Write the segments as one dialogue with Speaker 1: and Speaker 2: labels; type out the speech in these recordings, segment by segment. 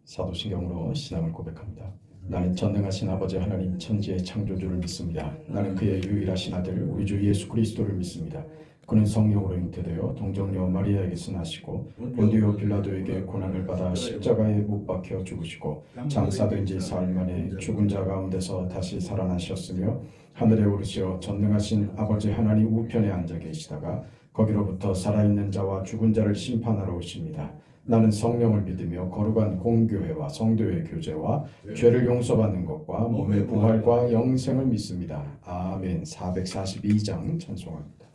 Speaker 1: 사도신경으로 신앙을 고백합니다. 나는 전능하신 아버지 하나님 천지의 창조주를 믿습니다. 나는 그의 유일하신 아들 우리 주 예수 그리스도를 믿습니다. 그는 성령으로 잉태되어 동정녀 마리아에게서 나시고 본디오 빌라도에게 고난을 받아 십자가에 못 박혀 죽으시고 장사된 지 사흘 만에 죽은 자 가운데서 다시 살아나셨으며 하늘에 오르시어 전능하신 아버지 하나님 우편에 앉아 계시다가 거기로부터 살아있는 자와 죽은 자를 심판하러 오십니다. 나는 성령을 믿으며 거룩한 공교회와 성도의 교제와 죄를 용서받는 것과 몸의 부활과 영생을 믿습니다. 아멘. 442장 찬송합니다.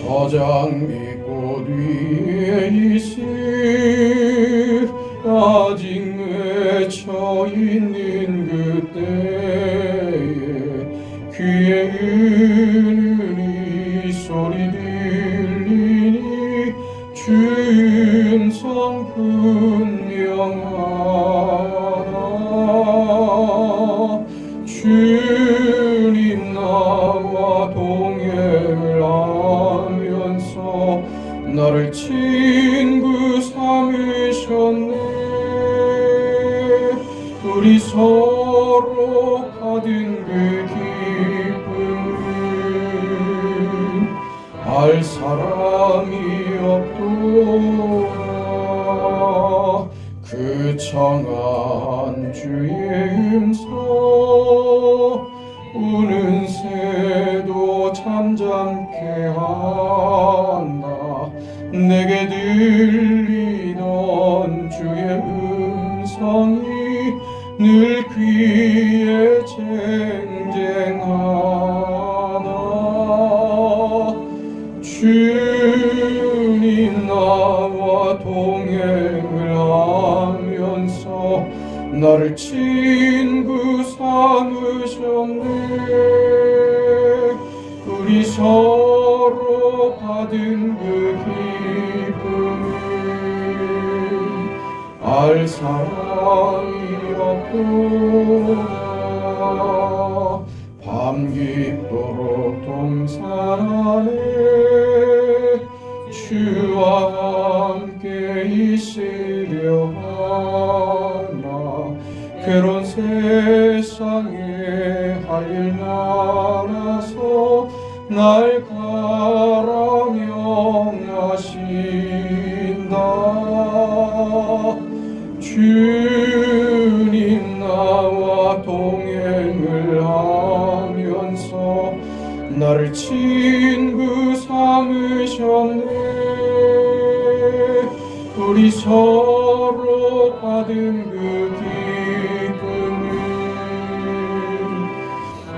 Speaker 1: 저장 밑꽃 위에 있을 아직 맺혀 있는 그때에 귀에 은은히 소리 들리니 주의 음성 분명하다. 주님 나와 동행을 하면서 나를 친구 삼으셨네. 우리 서로 받은 그 기쁨은 알 사람이 없도다. 그 청한 주의 음성 우는 새도 잠잠케 한다. 내게 들리던 주의 음성이 늘 귀에 쟁쟁하다. 주님 나와 동행을 하면서 나를 친구 삼으셨네. 우리 서로 받은 그 기쁨은 알 사람이 없도다. 밤 깊도록 동산 안에 주와 함께 있으려 하나. 괴로운 세상에 할 일 많아서 날 가라 명하신다. 주님 나와 동행을 하면서 나를 친구 삼으셨네. 우리 서로 받은 그 기쁨은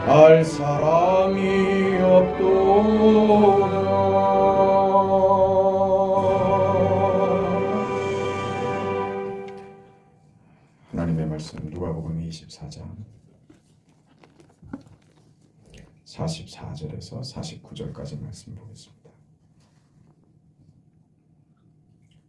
Speaker 1: 알 사람이 없도다. 하나님의 말씀 누가복음 24장 44절에서 49절까지 말씀 보겠습니다.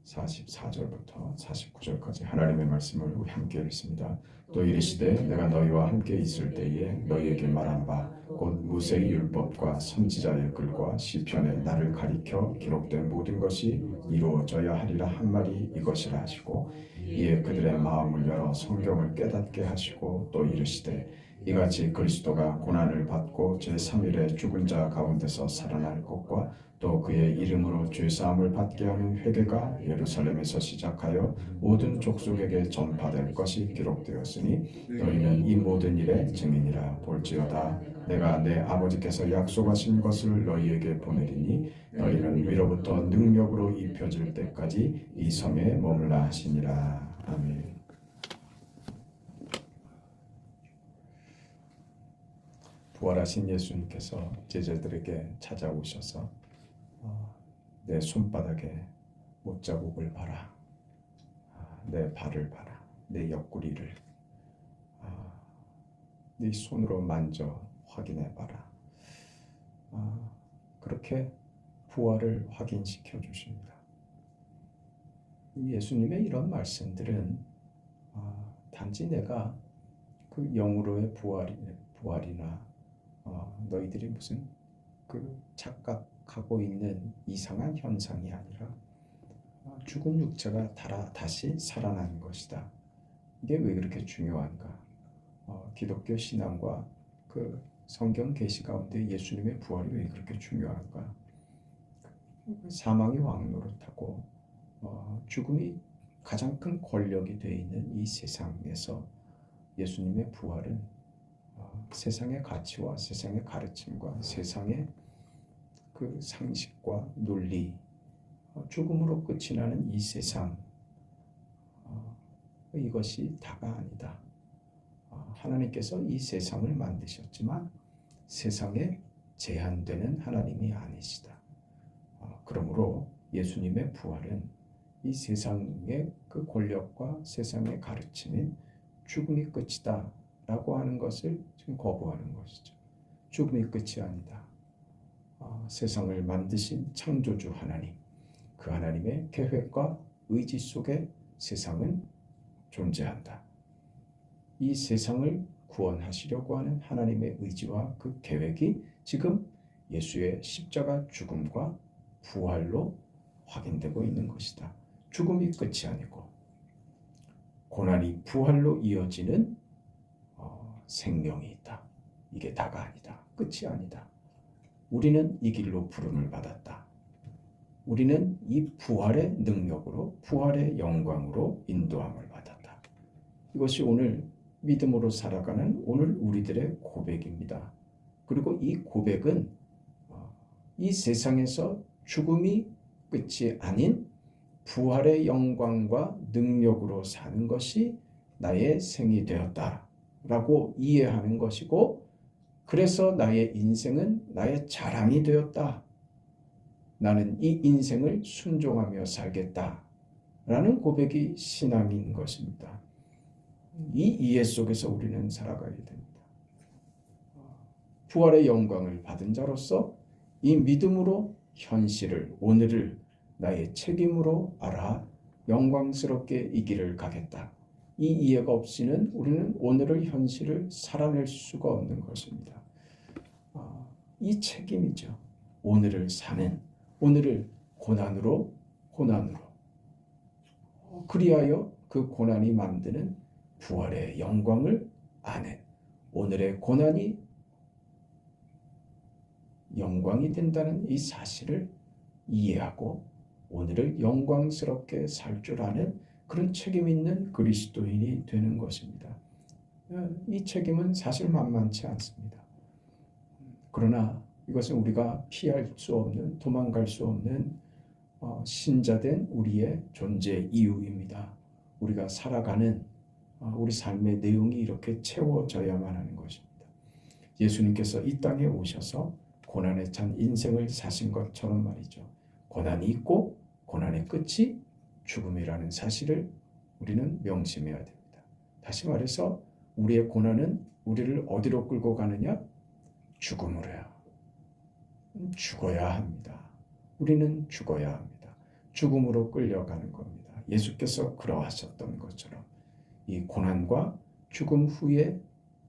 Speaker 1: 44절부터 49절까지 하나님의 말씀을 우리 함께 읽습니다. 또 이르시되 내가 너희와 함께 있을 때에 너희에게 말한 바 곧 모세의 율법과 선지자의 글과 시편에 나를 가리켜 기록된 모든 것이 이루어져야 하리라 한 말이 이것이라 하시고 이에 그들의 마음을 열어 성경을 깨닫게 하시고 또 이르시되 이같이 그리스도가 고난을 받고 제3일에 죽은 자 가운데서 살아날 것과 또 그의 이름으로 죄사함을 받게 하는 회개가 예루살렘에서 시작하여 모든 족속에게 전파될 것이 기록되었으니 너희는 이 모든 일의 증인이라. 볼지어다 내가 내 아버지께서 약속하신 것을 너희에게 보내리니 너희는 위로부터 능력으로 입혀질 때까지 이 성에 머물라 하시니라. 아멘. 부활하신 예수님께서 제자들에게 찾아오셔서 내 손바닥에 못자국을 봐라, 내 발을 봐라, 내 옆구리를 네 손으로 만져 확인해 봐라. 그렇게 부활을 확인시켜 주십니다. 예수님의 이런 말씀들은 다 단지 내가 그 영으로의 부활이나 너희들이 무슨 그 착각하고 있는 이상한 현상이 아니라 죽은 육체가 다시 살아나는 것이다. 이게 왜 그렇게 중요한가? 기독교 신앙과 그 성경 계시 가운데 예수님의 부활이 왜 그렇게 중요한가? 사망이 왕노릇하고 죽음이 가장 큰 권력이 되어 있는 이 세상에서 예수님의 부활은 세상의 가치와 세상의 가르침과 세상의 그 상식과 논리, 죽음으로 끝이 나는 이 세상, 이것이 다가 아니다. 하나님께서 이 세상을 만드셨지만 세상에 제한되는 하나님이 아니시다. 그러므로 예수님의 부활은 이 세상의 그 권력과 세상의 가르침인 죽음이 끝이다 라고 하는 것을 지금 거부하는 것이죠. 죽음이 끝이 아니다. 세상을 만드신 창조주 하나님, 그 하나님의 계획과 의지 속에 세상은 존재한다. 이 세상을 구원하시려고 하는 하나님의 의지와 그 계획이 지금 예수의 십자가 죽음과 부활로 확인되고 있는 것이다. 죽음이 끝이 아니고 고난이 부활로 이어지는 생명이 있다. 이게 다가 아니다. 끝이 아니다. 우리는 이 길로 부름을 받았다. 우리는 이 부활의 능력으로 부활의 영광으로 인도함을 받았다. 이것이 오늘 믿음으로 살아가는 오늘 우리들의 고백입니다. 그리고 이 고백은 이 세상에서 죽음이 끝이 아닌 부활의 영광과 능력으로 사는 것이 나의 생이 되었다라고 이해하는 것이고, 그래서 나의 인생은 나의 자랑이 되었다. 나는 이 인생을 순종하며 살겠다라는 고백이 신앙인 것입니다. 이 이해 속에서 우리는 살아가야 됩니다. 부활의 영광을 받은 자로서 이 믿음으로 현실을, 오늘을 나의 책임으로 알아 영광스럽게 이 길을 가겠다. 이 이해가 없이는 우리는 오늘을, 현실을 살아낼 수가 없는 것입니다. 이 책임이죠. 오늘을 사는, 오늘을 고난으로 그리하여 그 고난이 만드는 부활의 영광을 아는, 오늘의 고난이 영광이 된다는 이 사실을 이해하고 오늘을 영광스럽게 살 줄 아는 그런 책임 있는 그리스도인이 되는 것입니다. 이 책임은 사실 만만치 않습니다. 그러나 이것은 우리가 피할 수 없는, 도망갈 수 없는 신자된 우리의 존재 이유입니다. 우리가 살아가는 우리 삶의 내용이 이렇게 채워져야만 하는 것입니다. 예수님께서 이 땅에 오셔서 고난에 찬 인생을 사신 것처럼 말이죠. 고난이 있고 고난의 끝이 죽음이라는 사실을 우리는 명심해야 됩니다. 다시 말해서 우리의 고난은 우리를 어디로 끌고 가느냐? 죽음으로요. 죽어야 합니다. 우리는 죽어야 합니다. 죽음으로 끌려가는 겁니다. 예수께서 그러하셨던 것처럼 이 고난과 죽음 후에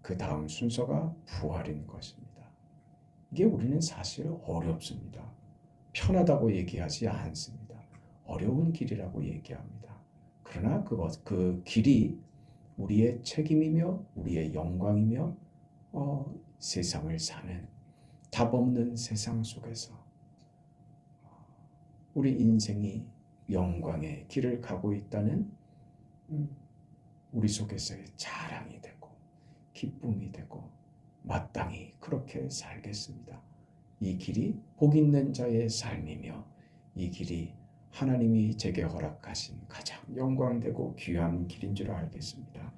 Speaker 1: 그 다음 순서가 부활인 것입니다. 이게 우리는 사실 어렵습니다. 편하다고 얘기하지 않습니다. 어려운 길이라고 얘기합니다. 그러나 그 길이 우리의 책임이며 우리의 영광이며 세상을 사는 답 없는 세상 속에서 우리 인생이 영광의 길을 가고 있다는 우리 속에서의 자랑이 되고 기쁨이 되고 마땅히 그렇게 살겠습니다. 이 길이 복 있는 자의 삶이며 이 길이 하나님이 제게 허락하신 가장 영광되고 귀한 길인 줄 알겠습니다.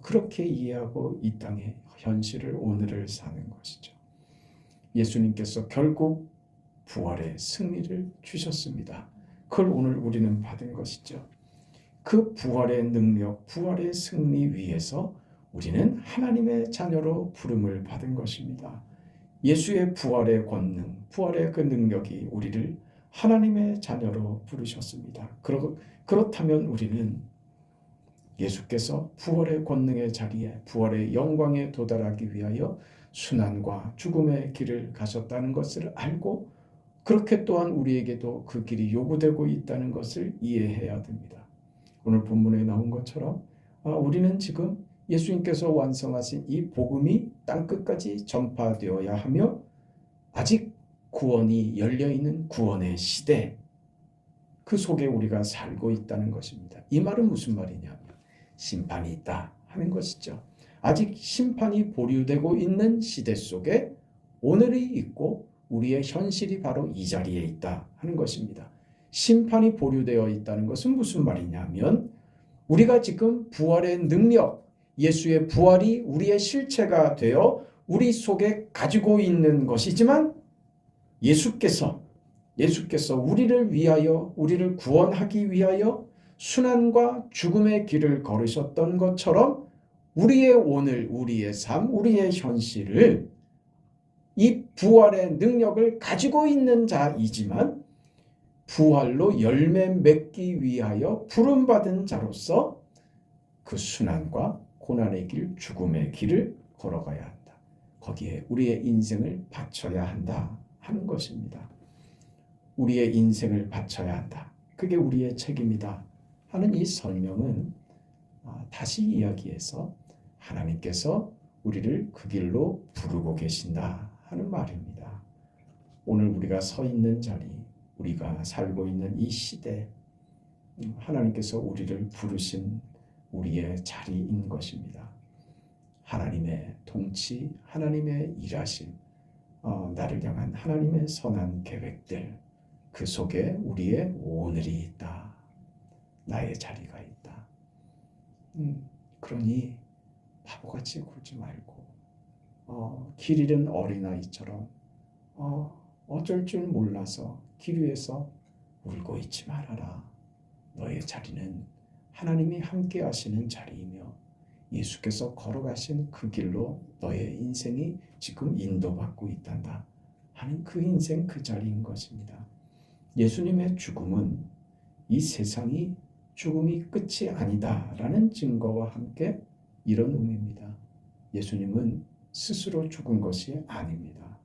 Speaker 1: 그렇게 이해하고 이 땅의 현실을, 오늘을 사는 것이죠. 예수님께서 결국 부활의 승리를 주셨습니다. 그걸 오늘 우리는 받은 것이죠. 그 부활의 능력, 부활의 승리 위에서 우리는 하나님의 자녀로 부름을 받은 것입니다. 예수의 부활의 권능, 부활의 그 능력이 우리를 하나님의 자녀로 부르셨습니다. 그렇다면 우리는 예수께서 부활의 권능의 자리에 부활의 영광에 도달하기 위하여 순환과 죽음의 길을 가셨다는 것을 알고 그렇게 또한 우리에게도 그 길이 요구되고 있다는 것을 이해해야 됩니다. 오늘 본문에 나온 것처럼 우리는 지금 예수님께서 완성하신 이 복음이 땅끝까지 전파되어야 하며 아직 구원이 열려있는 구원의 시대 그 속에 우리가 살고 있다는 것입니다. 이 말은 무슨 말이냐면 심판이 있다 하는 것이죠. 아직 심판이 보류되고 있는 시대 속에 오늘이 있고 우리의 현실이 바로 이 자리에 있다 하는 것입니다. 심판이 보류되어 있다는 것은 무슨 말이냐면 우리가 지금 부활의 능력, 예수의 부활이 우리의 실체가 되어 우리 속에 가지고 있는 것이지만 예수께서 우리를 위하여 우리를 구원하기 위하여 순환과 죽음의 길을 걸으셨던 것처럼 우리의 오늘, 우리의 삶, 우리의 현실을 이 부활의 능력을 가지고 있는 자이지만 부활로 열매 맺기 위하여 부름받은 자로서 그 순환과 고난의 길, 죽음의 길을 걸어가야 한다. 거기에 우리의 인생을 바쳐야 한다 하는 것입니다. 우리의 인생을 바쳐야 한다. 그게 우리의 책임이다 하는 이 설명은 다시 이야기해서 하나님께서 우리를 그 길로 부르고 계신다 하는 말입니다. 오늘 우리가 서 있는 자리, 우리가 살고 있는 이 시대, 하나님께서 우리를 부르신 우리의 자리인 것입니다. 하나님의 통치, 하나님의 일하심, 나를 향한 하나님의 선한 계획들, 그 속에 우리의 오늘이 있다. 나의 자리가 있다. 그러니 바보같이 굴지 말고 길 잃은 어린아이처럼 어쩔 줄 몰라서 길 위에서 울고 있지 말아라. 너의 자리는 하나님이 함께 하시는 자리이며 예수께서 걸어가신 그 길로 너의 인생이 지금 인도받고 있단다 하는 그 인생 그 자리인 것입니다. 예수님의 죽음은 이 세상이 죽음이 끝이 아니다라는 증거와 함께 이런 의미입니다. 예수님은 스스로 죽은 것이 아닙니다.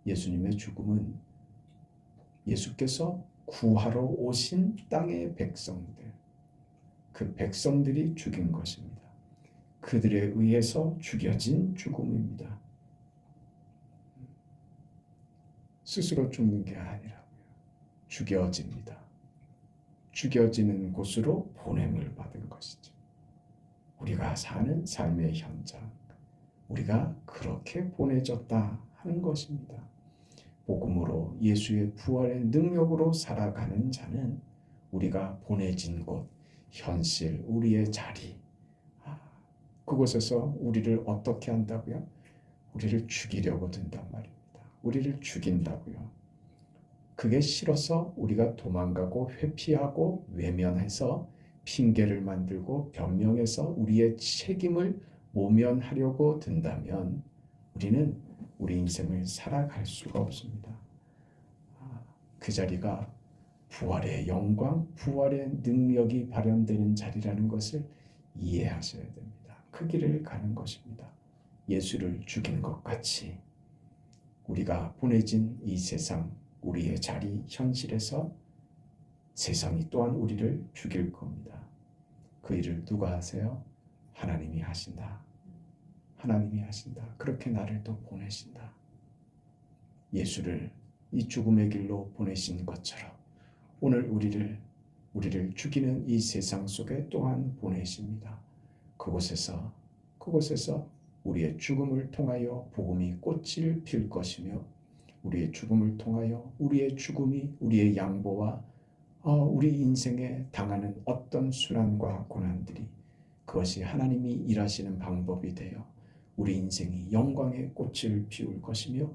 Speaker 1: 예수님의 죽음은 예수께서 구하러 오신 땅의 백성들, 그 백성들이 죽인 것입니다. 그들에 의해서 죽여진 죽음입니다. 스스로 죽는 게 아니라고요. 죽여집니다. 죽여지는 곳으로 보냄을 받은 것이죠. 우리가 사는 삶의 현장, 우리가 그렇게 보내졌다 하는 것입니다. 복음으로 예수의 부활의 능력으로 살아가는 자는 우리가 보내진 곳, 현실, 우리의 자리, 그곳에서 우리를 어떻게 한다고요? 우리를 죽이려고 든단 말입니다. 우리를 죽인다고요. 그게 싫어서 우리가 도망가고 회피하고 외면해서 핑계를 만들고 변명해서 우리의 책임을 모면하려고 든다면 우리는 우리 인생을 살아갈 수가 없습니다. 그 자리가 부활의 영광, 부활의 능력이 발현되는 자리라는 것을 이해하셔야 됩니다. 그 길을 가는 것입니다. 예수를 죽인 것 같이 우리가 보내진 이 세상, 우리의 자리, 현실에서 세상이 또한 우리를 죽일 겁니다. 그 일을 누가 하세요? 하나님이 하신다. 하나님이 하신다. 그렇게 나를 또 보내신다. 예수를 이 죽음의 길로 보내신 것처럼 오늘 우리를 죽이는 이 세상 속에 또한 보내십니다. 그곳에서 우리의 죽음을 통하여 복음이 꽃을 필 것이며 우리의 죽음을 통하여 우리의 죽음이 우리의 양보와 우리 인생에 당하는 어떤 순환과 고난들이 그것이 하나님이 일하시는 방법이 되어 우리 인생이 영광의 꽃을 피울 것이며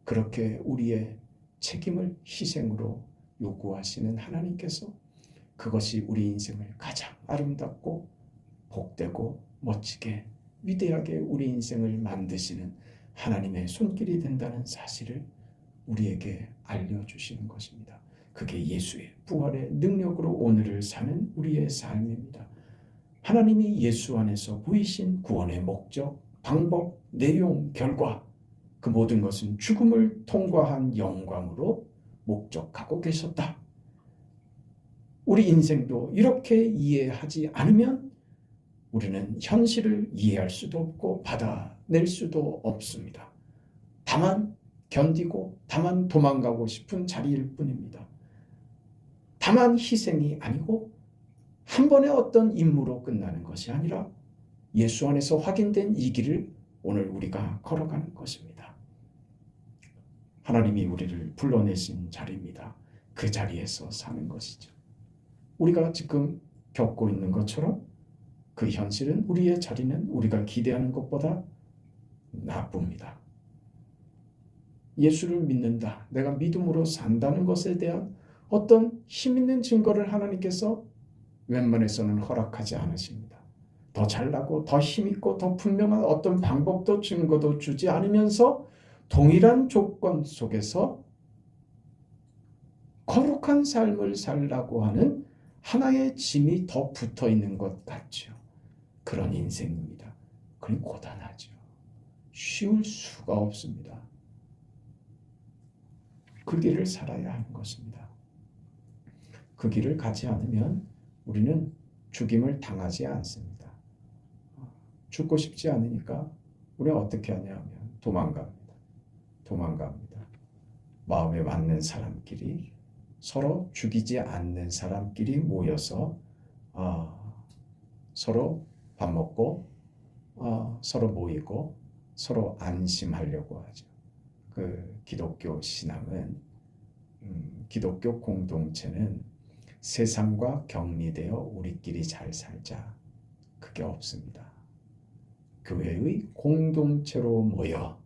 Speaker 1: 그렇게 우리의 책임을 희생으로 요구하시는 하나님께서 그것이 우리 인생을 가장 아름답고 복되고 멋지게 위대하게 우리 인생을 만드시는 하나님의 손길이 된다는 사실을 우리에게 알려주시는 것입니다. 그게 예수의 부활의 능력으로 오늘을 사는 우리의 삶입니다. 하나님이 예수 안에서 보이신 구원의 목적, 방법, 내용, 결과 그 모든 것은 죽음을 통과한 영광으로 목적하고 계셨다. 우리 인생도 이렇게 이해하지 않으면 우리는 현실을 이해할 수도 없고 받아낼 수도 없습니다. 다만 견디고 다만 도망가고 싶은 자리일 뿐입니다. 다만 희생이 아니고 한 번의 어떤 임무로 끝나는 것이 아니라 예수 안에서 확인된 이 길을 오늘 우리가 걸어가는 것입니다. 하나님이 우리를 불러내신 자리입니다. 그 자리에서 사는 것이죠. 우리가 지금 겪고 있는 것처럼 그 현실은 우리의 자리는 우리가 기대하는 것보다 나쁩니다. 예수를 믿는다, 내가 믿음으로 산다는 것에 대한 어떤 힘 있는 증거를 하나님께서 웬만해서는 허락하지 않으십니다. 더 잘나고 더 힘있고 더 분명한 어떤 방법도 증거도 주지 않으면서 동일한 조건 속에서 거룩한 삶을 살라고 하는 하나의 짐이 더 붙어 있는 것 같죠. 그런 인생입니다. 그리 고단하죠. 쉬울 수가 없습니다. 그 길을 살아야 하는 것입니다. 그 길을 가지 않으면 우리는 죽임을 당하지 않습니다. 죽고 싶지 않으니까 우리가 어떻게 하냐면 도망갑니다. 마음에 맞는 사람끼리, 서로 죽이지 않는 사람끼리 모여서 서로 밥 먹고 서로 모이고 서로 안심하려고 하죠. 그 기독교 신앙은 기독교 공동체는 세상과 격리되어 우리끼리 잘 살자, 그게 없습니다. 교회의 공동체로 모여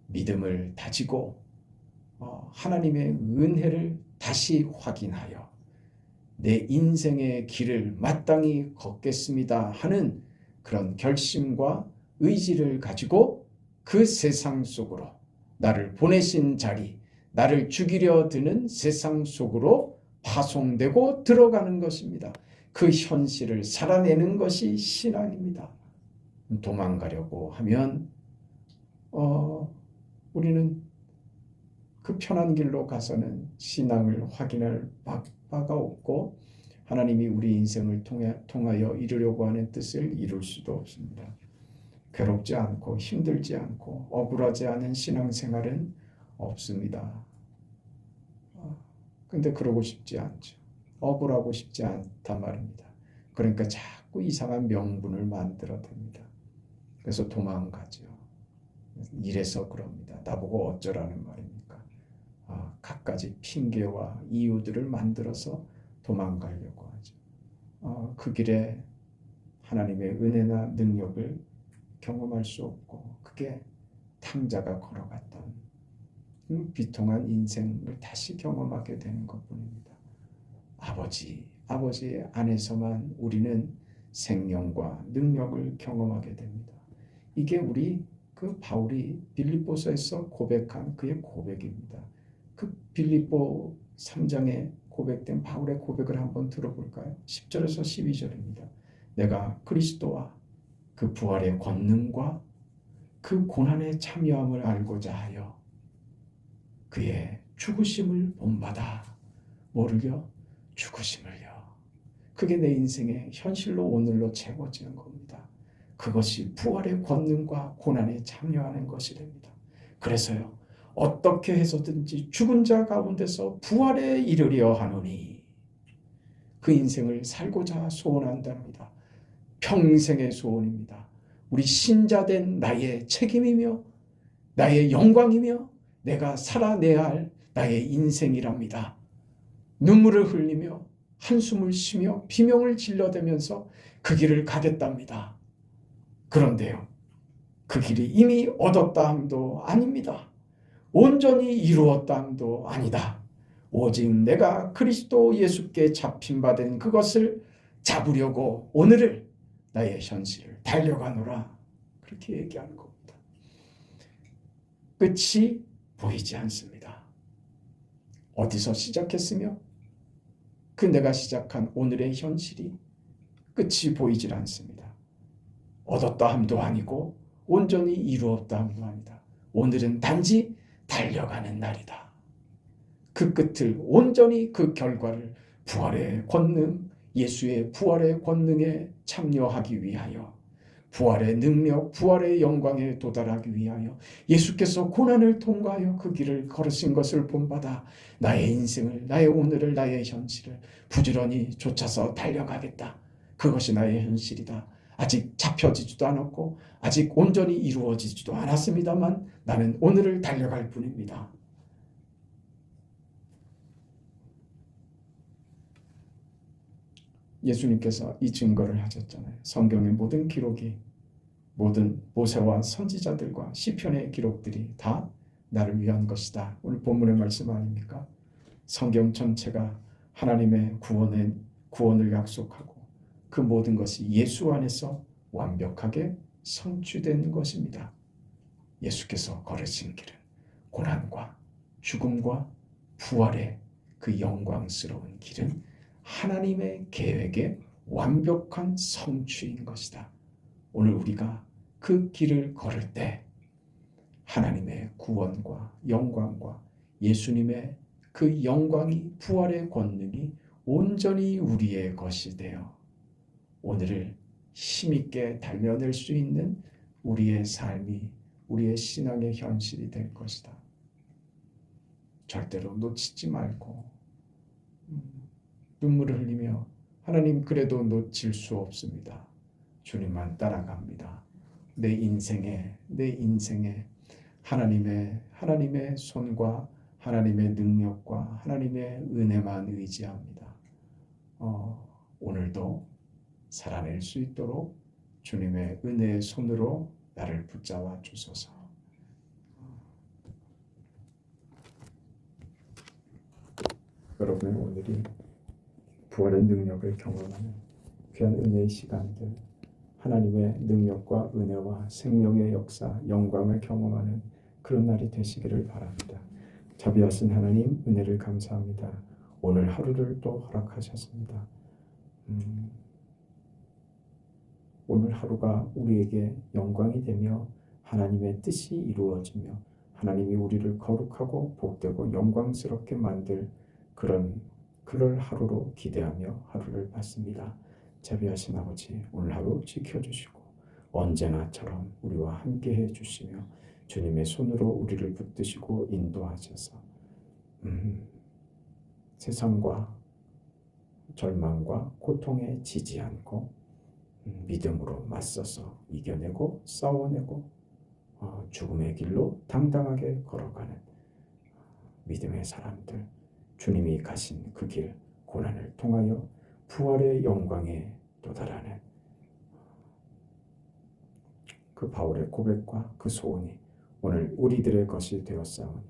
Speaker 1: 믿음을 다지고 하나님의 은혜를 다시 확인하여 내 인생의 길을 마땅히 걷겠습니다 하는 그런 결심과 의지를 가지고 그 세상 속으로, 나를 보내신 자리, 나를 죽이려 드는 세상 속으로 파송되고 들어가는 것입니다. 그 현실을 살아내는 것이 신앙입니다. 도망가려고 하면 우리는 그 편한 길로 가서는 신앙을 확인할 바가 없고 하나님이 우리 인생을 통하여 이루려고 하는 뜻을 이룰 수도 없습니다. 괴롭지 않고 힘들지 않고 억울하지 않은 신앙생활은 없습니다. 근데 그러고 싶지 않죠. 억울하고 싶지 않단 말입니다. 그러니까 자꾸 이상한 명분을 만들어댑니다. 그래서 도망가죠. 이래서 그럽니다. 나보고 어쩌라는 말입니까? 갖가지 핑계와 이유들을 만들어서 도망가려고 하죠. 그 길에 하나님의 은혜나 능력을 경험할 수 없고, 그게 탕자가 걸어갔던 비통한 인생을 다시 경험하게 되는 것뿐입니다. 아버지 안에서만 우리는 생명과 능력을 경험하게 됩니다. 이게 우리 그 바울이 빌립보서에서 고백한 그의 고백입니다. 그 빌립보 3장에 고백된 바울의 고백을 한번 들어볼까요? 10절에서 12절입니다. 내가 그리스도와 그 부활의 권능과 그 고난의 참여함을 알고자 하여 그의 죽으심을 본받아. 뭐를요? 죽으심을요. 그게 내 인생의 현실로 오늘로 채워지는 겁니다. 그것이 부활의 권능과 고난에 참여하는 것이 됩니다. 그래서요, 어떻게 해서든지 죽은 자 가운데서 부활에 이르려 하노니 그 인생을 살고자 소원한답니다. 평생의 소원입니다. 우리 신자된 나의 책임이며 나의 영광이며 내가 살아내야 할 나의 인생이랍니다. 눈물을 흘리며 한숨을 쉬며 비명을 질러대면서 그 길을 가겠답니다. 그런데요, 그 길이 이미 얻었다 함도 아닙니다. 온전히 이루었다 함도 아니다. 오직 내가 그리스도 예수께 잡힌 바 된 그것을 잡으려고 오늘을 나의 현실을 달려가노라. 그렇게 얘기하는 겁니다. 끝이 보이지 않습니다. 어디서 시작했으며 그 내가 시작한 오늘의 현실이 끝이 보이질 않습니다. 얻었다 함도 아니고 온전히 이루었다 함도 아니다. 오늘은 단지 달려가는 날이다. 그 끝을 온전히 그 결과를 부활의 권능, 예수의 부활의 권능에 참여하기 위하여 부활의 능력, 부활의 영광에 도달하기 위하여 예수께서 고난을 통과하여 그 길을 걸으신 것을 본받아 나의 인생을, 나의 오늘을, 나의 현실을 부지런히 쫓아서 달려가겠다. 그것이 나의 현실이다. 아직 잡혀지지도 않았고 아직 온전히 이루어지지도 않았습니다만 나는 오늘을 달려갈 뿐입니다. 예수님께서 이 증거를 하셨잖아요. 성경의 모든 기록이, 모든 모세와 선지자들과 시편의 기록들이 다 나를 위한 것이다. 오늘 본문의 말씀 아닙니까? 성경 전체가 하나님의 구원을 약속하고 그 모든 것이 예수 안에서 완벽하게 성취된 것입니다. 예수께서 걸으신 길은 고난과 죽음과 부활의 그 영광스러운 길은 하나님의 계획의 완벽한 성취인 것이다. 오늘 우리가 그 길을 걸을 때 하나님의 구원과 영광과 예수님의 그 영광이, 부활의 권능이 온전히 우리의 것이 되어 오늘을 힘있게 달려낼 수 있는 우리의 삶이, 우리의 신앙의 현실이 될 것이다. 절대로 놓치지 말고 눈물을 흘리며 하나님 그래도 놓칠 수 없습니다. 주님만 따라갑니다. 내 인생에 하나님의 손과 하나님의 능력과 하나님의 은혜만 의지합니다. 오늘도 살아낼 수 있도록 주님의 은혜의 손으로 나를 붙잡아 주소서. 여러분의 오늘이 부활의 능력을 경험하는 귀한 은혜의 시간들, 하나님의 능력과 은혜와 생명의 역사, 영광을 경험하는 그런 날이 되시기를 바랍니다. 자비하신 하나님, 은혜를 감사합니다. 오늘 하루를 또 허락하셨습니다. 오늘 하루가 우리에게 영광이 되며 하나님의 뜻이 이루어지며 하나님이 우리를 거룩하고 복되고 영광스럽게 만들 그럴 하루로 기대하며 하루를 받습니다. 자비하신 아버지, 오늘 하루 지켜주시고 언제나처럼 우리와 함께해 주시며 주님의 손으로 우리를 붙드시고 인도하셔서 세상과 절망과 고통에 지지 않고 믿음으로 맞서서 이겨내고 싸워내고 죽음의 길로 당당하게 걸어가는 믿음의 사람들, 주님이 가신 그 길, 고난을 통하여 부활의 영광에 도달하는 그 바울의 고백과 그 소원이 오늘 우리들의 것이 되었사오니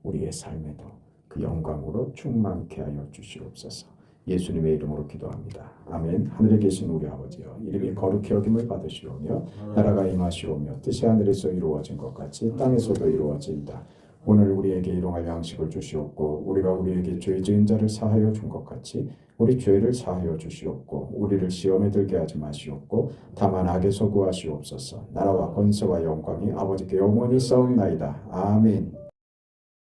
Speaker 1: 우리의 삶에도 그 영광으로 충만케 하여 주시옵소서. 예수님의 이름으로 기도합니다. 아멘. 하늘에 계신 우리 아버지여, 이름이 거룩히 여김을 받으시오며 나라가 임하시오며 뜻이 하늘에서 이루어진 것 같이 땅에서도 이루어진다. 오늘 우리에게 일용할 양식을 주시옵고 우리가 우리에게 죄 지은 자를 사하여 준 것 같이 우리 죄를 사하여 주시옵고 우리를 시험에 들게 하지 마시옵고 다만 악에서 구하시옵소서. 나라와 권세와 영광이 아버지께 영원히 싸움나이다. 아멘.